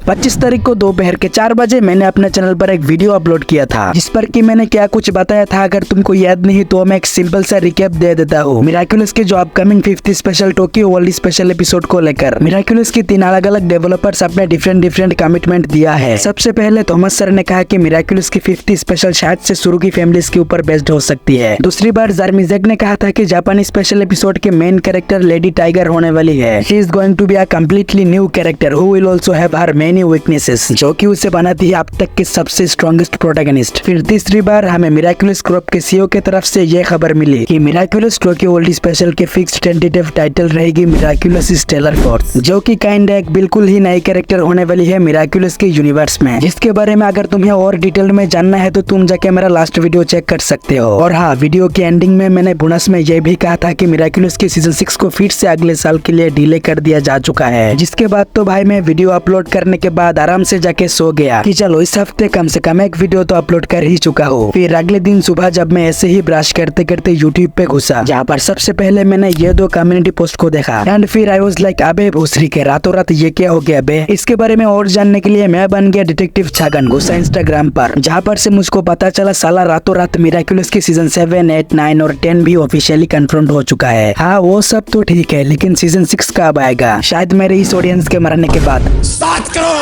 25 तारीख को दोपहर के 4 बजे मैंने अपने चैनल पर एक वीडियो अपलोड किया था, जिस पर कि मैंने क्या कुछ बताया था। अगर तुमको याद नहीं तो मैं एक सिंपल सा रिकैप दे देता हूँ मिराक्युलस के जो upcoming 50 special Tokyo world special episode को लेकर। मिराक्युलस की 3 अलग अलग डेवलपर्स अपने डिफरेंट कमिटमेंट दिया है। सबसे पहले थॉमस सर ने कहा कि मिराक्युलस की 50 स्पेशल शायद से शुरू की फैमिलीज के ऊपर बेस्ड हो सकती है। दूसरी बार जर्मीजेक ने कहा था कि जापानी स्पेशल एपिसोड के मेन कैरेक्टर लेडी टाइगर होने वाली है। She is going to be a completely new character who will also have her many weaknesses, जो कि उसे बनाती है अब तक के सबसे स्ट्रॉन्गेस्ट प्रोटैगनिस्ट। फिर तीसरी बार हमें मिराक्युलस ग्रुप के सीईओ की तरफ से यह खबर मिली कि मिराक्युलस टोक्यो वर्ल्ड स्पेशल के फिक्स्ड टेंटेटिव टाइटल रहेगी मिराक्युलस स्टेलर फोर्स, जो कि काइंड एक बिल्कुल ही नई कैरेक्टर होने वाली है मिराक्युलस के यूनिवर्स में, जिसके बारे में अगर तुम्हें और डिटेल में जानना है तो तुम जाके मेरा लास्ट वीडियो चेक कर सकते हो। और हाँ, वीडियो की एंडिंग में मैंने बोनस में यह भी कहा था कि मिराक्युलस के सीजन 6 को फिर से अगले साल के लिए डिले कर दिया जा चुका है। जिसके बाद तो भाई मैं वीडियो अपलोड करने के बाद आराम से जाके सो गया कि चलो इस हफ्ते कम से कम एक वीडियो तो अपलोड कर ही चुका हूँ। फिर अगले दिन सुबह जब मैं ऐसे ही ब्रश करते करते यूट्यूब पे घुसा, जहाँ पर सबसे पहले मैंने ये 2 कम्युनिटी पोस्ट को देखा एंड फिर आई वाज लाइक अबे भूसरी के रातों रात ये क्या हो गया बे। इसके बारे में और जानने के लिए मैं बन गया डिटेक्टिव छगन, घुसा इंस्टाग्राम पर, जहाँ पर से मुझको पता चला साला रातों रात मिराक्युलस की सीजन 7, 8, 9 और 10 भी ऑफिशियली कंफर्म हो चुका है। हाँ वो सब तो ठीक है, लेकिन सीजन 6 कब आएगा? शायद मेरे इस ऑडियंस के मरने के बाद। बात करो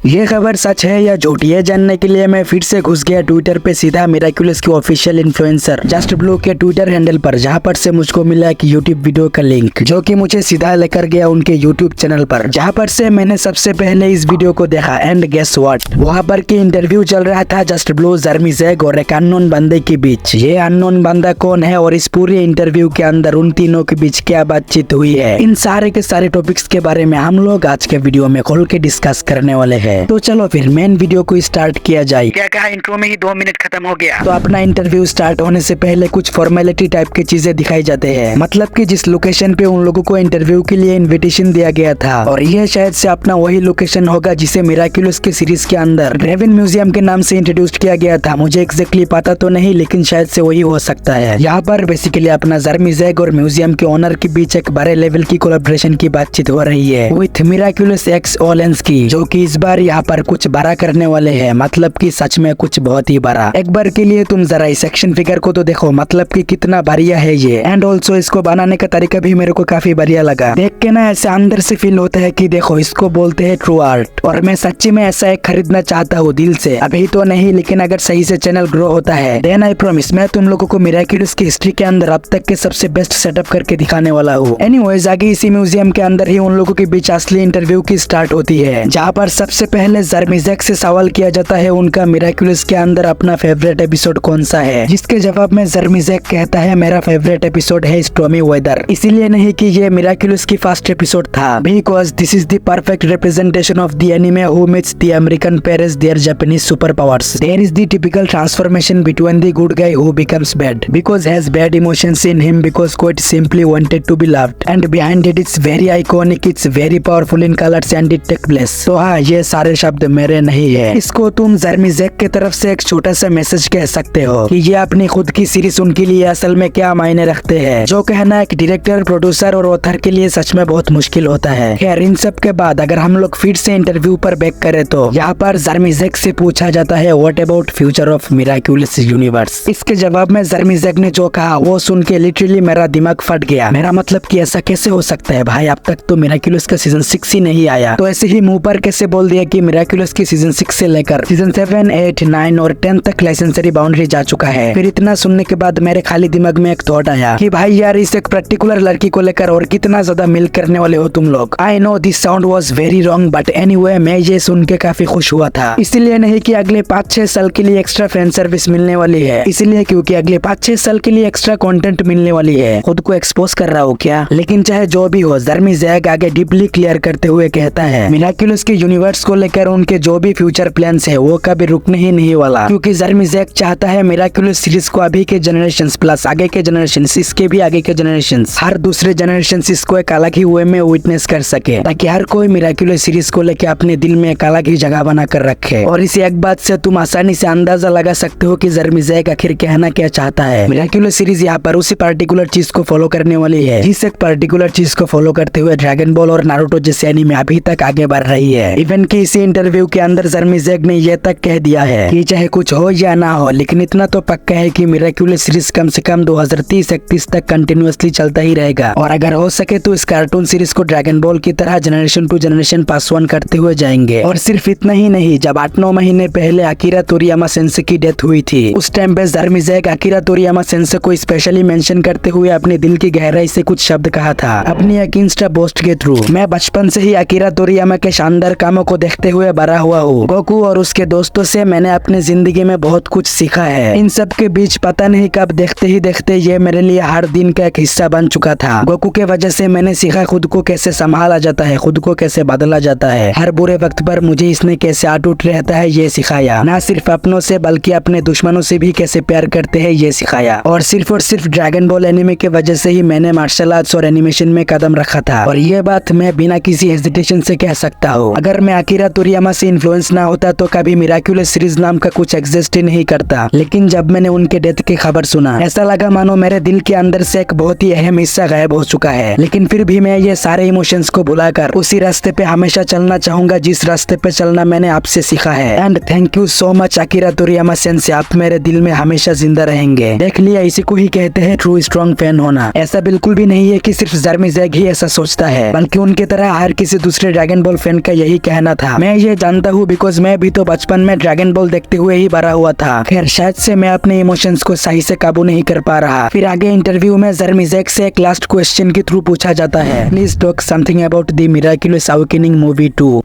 ये खबर सच है या झूठ, ये जानने के लिए मैं फिर से घुस गया ट्विटर पे सीधा मिराक्युलस के ऑफिशियल इन्फ्लुएंसर जस्ट ब्लू के ट्विटर हैंडल पर, जहाँ पर से मुझको मिला एक यूट्यूब वीडियो का लिंक, जो कि मुझे सीधा लेकर गया उनके यूट्यूब चैनल पर, जहाँ पर से मैंने सबसे पहले इस वीडियो को देखा। एंड गेस व्हाट, वहाँ पर की इंटरव्यू चल रहा था जस्ट ब्लू, जर्मीजेक और एक अननोन बंदे के बीच। ये अननोन बंदा कौन है और इस पूरे इंटरव्यू के अंदर उन तीनों के बीच क्या बातचीत हुई है, इन सारे के सारे टॉपिक्स के बारे में हम लोग आज के वीडियो में खोल के डिस्कस करने वाले हैं। तो चलो फिर मेन वीडियो को स्टार्ट किया जाए। क्या कहा, इंट्रो में ही 2 मिनट खत्म हो गया। तो अपना इंटरव्यू स्टार्ट होने से पहले कुछ फॉर्मेलिटी टाइप की चीजें दिखाई जाते हैं, मतलब कि जिस लोकेशन पे उन लोगों को इंटरव्यू के लिए इनविटेशन दिया गया था, और यह शायद से अपना वही लोकेशन होगा जिसे मिराक्युलस के सीरीज के अंदर ड्रेवन म्यूजियम के नाम से इंट्रोड्यूस किया गया था। मुझे एग्जैक्टली पता तो नहीं, लेकिन शायद से वही हो सकता है। यहाँ पर बेसिकली अपना जर्मीजेक और म्यूजियम के ओनर के बीच एक बड़े लेवल की कोलैबोरेशन की बातचीत हो रही है विथ मिराक्युलस एक्स ओलेंस की, जो कि इस बार यहाँ पर कुछ बड़ा करने वाले हैं, मतलब कि सच में कुछ बहुत ही बड़ा। एक बार के लिए तुम जरा इस एक्शन फिगर को तो देखो, मतलब कि कितना बढ़िया है ये। एंड ऑल्सो इसको बनाने का तरीका भी मेरे को काफी बढ़िया लगा। देख के ना ऐसे अंदर से फील होता है कि देखो इसको बोलते हैं ट्रू आर्ट, और मैं सच्ची में ऐसा एक खरीदना चाहता हूँ दिल से। अभी तो नहीं, लेकिन अगर सही से चैनल ग्रो होता है देन आई प्रॉमिस मैं तुम लोगों को मिराक्युलस की हिस्ट्री के अंदर अब तक के सबसे बेस्ट सेटअप करके दिखाने वाला हूँ। एनीवेज आगे इसी म्यूजियम के अंदर ही उन लोगों के बीच असली इंटरव्यू की स्टार्ट होती है, जहाँ पर सबसे पहले जर्मीजेक से सवाल किया जाता है उनका मिराक्युलस के अंदर अपना फेवरेट एपिसोड कौन सा है, जिसके जवाब में जर्मीजेक कहता है मेरा फेवरेट एपिसोड है स्टॉर्मी वेदर। इसीलिए नहीं कि ये मिराक्युलस की फर्स्ट एपिसोड था, because this is the perfect representation of the anime who meets the American parents their Japanese super powers. There is the typical transformation between the good guy who becomes bad because has bad emotions in him because quite simply wanted to be loved and behind it it's very iconic, it's very powerful in colours and it take place. तो हाँ, ये सारे शब्द मेरे नहीं है, इसको तुम जर्मीजेक की तरफ से एक छोटा सा मैसेज कह सकते हो कि ये अपनी खुद की सीरीज उनके लिए असल में क्या मायने रखते हैं, जो कहना एक डायरेक्टर, प्रोड्यूसर और ऑथर के लिए सच में बहुत मुश्किल होता है। खैर इन सब के बाद अगर हम लोग फिर से इंटरव्यू पर बैक करें तो यहाँ पर जर्मीजेक से पूछा जाता है what about future of Miraculous universe. इसके जवाब में जर्मीजेक ने जो कहा वो सुन के लिटरली मेरा दिमाग फट गया। मेरा मतलब कि ऐसा कैसे हो सकता है भाई, अब तक तो मिराक्युलस का सीजन 6 ही नहीं आया, तो ऐसे ही मुंह पर कैसे बोल दिया कि मिराक्युलस की सीजन 6 से लेकर सीजन 7, 8, 9 और 10 तक लाइसेंसरी बाउंड्री जा चुका है। फिर इतना सुनने के बाद मेरे खाली दिमाग में एक थॉट आया कि भाई यार इस एक पर्टिकुलर लड़की को लेकर और कितना ज्यादा मिल करने वाले हो तुम लोग। I know this sound was very wrong but anyway मैं ये सुन के काफी खुश हुआ था। इसलिए नहीं कि अगले 5-6 साल के लिए एक्स्ट्रा फैन सर्विस मिलने वाली है, इसलिए क्योंकि अगले 5-6 साल के लिए एक्स्ट्रा कंटेंट मिलने वाली है। खुद को एक्सपोज कर रहा हूँ क्या? लेकिन चाहे जो भी हो, जर्मीजेक आगे डीपली क्लियर करते हुए कहता है मिराक्युलस के यूनिवर्स को लेकर उनके जो भी फ्यूचर प्लान्स है वो कभी रुकने ही नहीं वाला, क्योंकि जर्मीजेक चाहता है मिराक्युलस सीरीज को अभी के जनरेशंस प्लस आगे के जनरेशंस, इसके भी आगे के जनरेशंस, हर दूसरे जनरेशंस इसको एक अलग ही वे में विटनेस कर सके, ताकि हर कोई मिराक्युलस सीरीज को लेकर अपने दिल में एक अलग ही जगह बना कर रखे। और इसी एक बात से तुम आसानी से अंदाजा लगा सकते हो कि जर्मीजेक आखिर कहना क्या चाहता है। मिराक्युलस सीरीज यहाँ पर उसी पर्टिकुलर चीज को फॉलो करने वाली है, जिस एक पर्टिकुलर चीज को फॉलो करते हुए ड्रैगन बॉल और नारुतो जैसे एनीमे अभी तक आगे बढ़ रही है। इवन कि किसी इंटरव्यू के अंदर ज़र्मीज़ेग ने यह तक कह दिया है कि चाहे कुछ हो या ना हो, लेकिन इतना तो पक्का है कि मिराक्युलस सीरीज कम से कम 2030-31 तक कंटिन्यूअसली चलता ही रहेगा। और अगर हो सके तो इस कार्टून सीरीज को ड्रैगन बॉल की तरह generation to generation pass on करते हुए जाएंगे। और सिर्फ इतना ही नहीं, जब 8-9 महीने पहले अकीरा तोरियामा सेंसे की डेथ हुई थी, उस टाइम पे ज़र्मीज़ेग अकीरा तोरियामा सेंसे को स्पेशली मेंशन करते हुए अपने दिल की गहराई से कुछ शब्द कहा था अपनी एक इंस्टा पोस्ट के थ्रू। मैं बचपन से ही अकीरा तोरियामा के शानदार कामों को देखते हुए बड़ा हुआ हूँ। गोकू और उसके दोस्तों से मैंने अपनी जिंदगी में बहुत कुछ सीखा है। इन सब के बीच पता नहीं कब देखते ही देखते ये मेरे लिए हर दिन का एक हिस्सा बन चुका था। गोकू के वजह से मैंने सीखा खुद को कैसे संभाला जाता है, खुद को कैसे बदला जाता है। हर बुरे वक्त पर मुझे इसने कैसे अटूट रहता है ये सिखाया। ना सिर्फ अपनों से बल्कि अपने दुश्मनों से भी कैसे प्यार करते हैं ये सिखाया। और सिर्फ ड्रैगन बॉल एनिमे के वजह से ही मैंने मार्शल आर्ट्स और एनिमेशन में कदम रखा था। और ये बात मैं बिना किसी हेजिटेशन से कह सकता हूँ। अगर मैं अकीरा तोरियामा से इन्फ्लुएंस ना होता तो कभी मिराक्युलस सीरीज नाम का कुछ एग्जिस्ट ही नहीं करता। लेकिन जब मैंने उनके डेथ की खबर सुना, ऐसा लगा मानो मेरे दिल के अंदर से एक बहुत ही अहम हिस्सा गायब हो चुका है। लेकिन फिर भी मैं ये सारे इमोशंस को भुलाकर उसी रास्ते पे हमेशा चलना चाहूंगा जिस रास्ते पे चलना मैंने आपसे सीखा है। And thank you so much Akira Toriyama sensei, आप मेरे दिल में हमेशा जिंदा रहेंगे। देख लिया, इसी को ही कहते हैं ट्रू स्ट्रॉन्ग फैन होना। ऐसा बिल्कुल भी नहीं है कि सिर्फ ज़र्मीज़ेग ही ऐसा सोचता है, बल्कि उनके तरह हर किसी दूसरे ड्रैगन बॉल फैन का यही कहना था। मैं ये जानता हूँ बिकॉज मैं भी तो बचपन में ड्रैगन बॉल देखते हुए ही बड़ा हुआ था। खैर, शायद से मैं अपने इमोशंस को सही से काबू नहीं कर पा रहा। फिर आगे इंटरव्यू में ज़र्मीज़ेग से एक लास्ट क्वेश्चन के थ्रू पूछा जाता है, please talk something about the Miraculous awakening movie 2।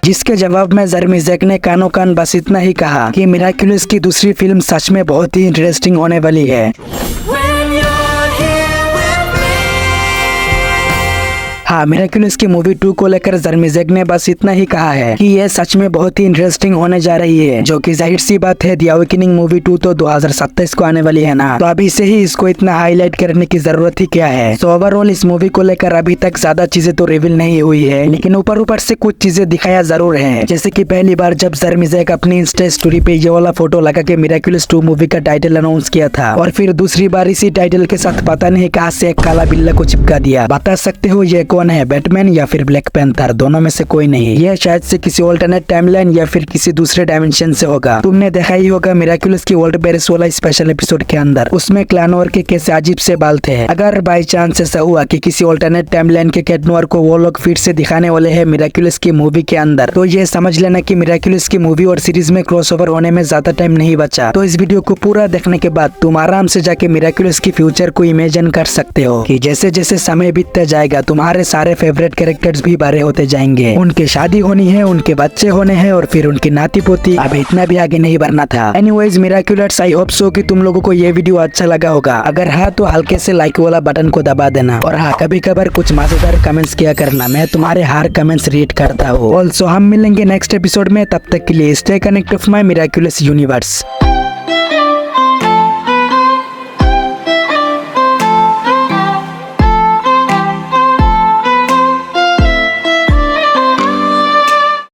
जिसके जवाब में ज़र्मीज़ेग ने कानो कान बस इतना ही कहा कि मिराक्युलस की दूसरी फिल्म सच में बहुत ही इंटरेस्टिंग होने वाली है। हाँ, मिराक्युलस की मूवी 2 को लेकर ज़र्मीज़ेग ने बस इतना ही कहा है कि ये सच में बहुत ही इंटरेस्टिंग होने जा रही है, जो कि जाहिर सी बात है, द अवेकनिंग मूवी 2 तो 2027 को आने वाली है ना, तो अभी से ही इसको इतना हाईलाइट करने की जरूरत ही क्या है। सो ओवरऑल इस मूवी को लेकर अभी तक ज्यादा चीजें तो रिवील नहीं हुई है, लेकिन ऊपर से कुछ चीजें दिखाया जरूर है। जैसे कि पहली बार जब ज़र्मीज़ेग अपनी इंस्टा स्टोरी पे ये वाला फोटो लगा के मिराक्युलस 2 मूवी का टाइटल अनाउंस किया था, और फिर दूसरी बार इसी टाइटल के साथ पता नहीं कहां से एक काला बिल्ला को चिपका दिया। बता सकते हो ये कौन है, बैटमैन या फिर ब्लैक पैंथर? दोनों में से कोई नहीं। यह शायद से किसी ऑल्टरनेट टाइमलाइन या फिर किसी दूसरे डायमेंशन से होगा। तुमने देखा ही होगा मिराक्युलस की वर्ल्ड पेरिस वाला स्पेशल एपिसोड के अंदर, उसमें क्लानोर के कैसे अजीब से बाल थे। अगर बाई चांस ऐसा हुआ कि किसी ऑल्टरनेट टाइमलाइन के कैट नोयर को वो लोग फिर से दिखाने वाले हैं मिराक्युलस की मूवी के अंदर, तो ये समझ लेना कि मिराक्युलस की मूवी और सीरीज में क्रॉसओवर होने में ज्यादा टाइम नहीं बचा। तो इस वीडियो को पूरा देखने के बाद तुम आराम से जाके मिराक्युलस की फ्यूचर को इमेजिन कर सकते हो कि जैसे जैसे समय बीतता जाएगा तुम्हारे सारे फेवरेट कैरेक्टर्स भी बड़े होते जाएंगे, उनकी शादी होनी है, उनके बच्चे होने हैं, और फिर उनकी नाती पोती। अब इतना भी आगे नहीं बढ़ना था। एनीवेज मिराक्युलर्स, आई होप सो कि तुम लोगों को ये वीडियो अच्छा लगा होगा। अगर हाँ तो हल्के से लाइक वाला बटन को दबा देना, और हाँ कभी कभार कुछ मजेदार कमेंट्स किया करना, मैं तुम्हारे हर कमेंट्स रीड करता हूँ। ऑल्सो हम मिलेंगे नेक्स्ट एपिसोड में, तब तक के लिए stay connect of my Miraculous universe.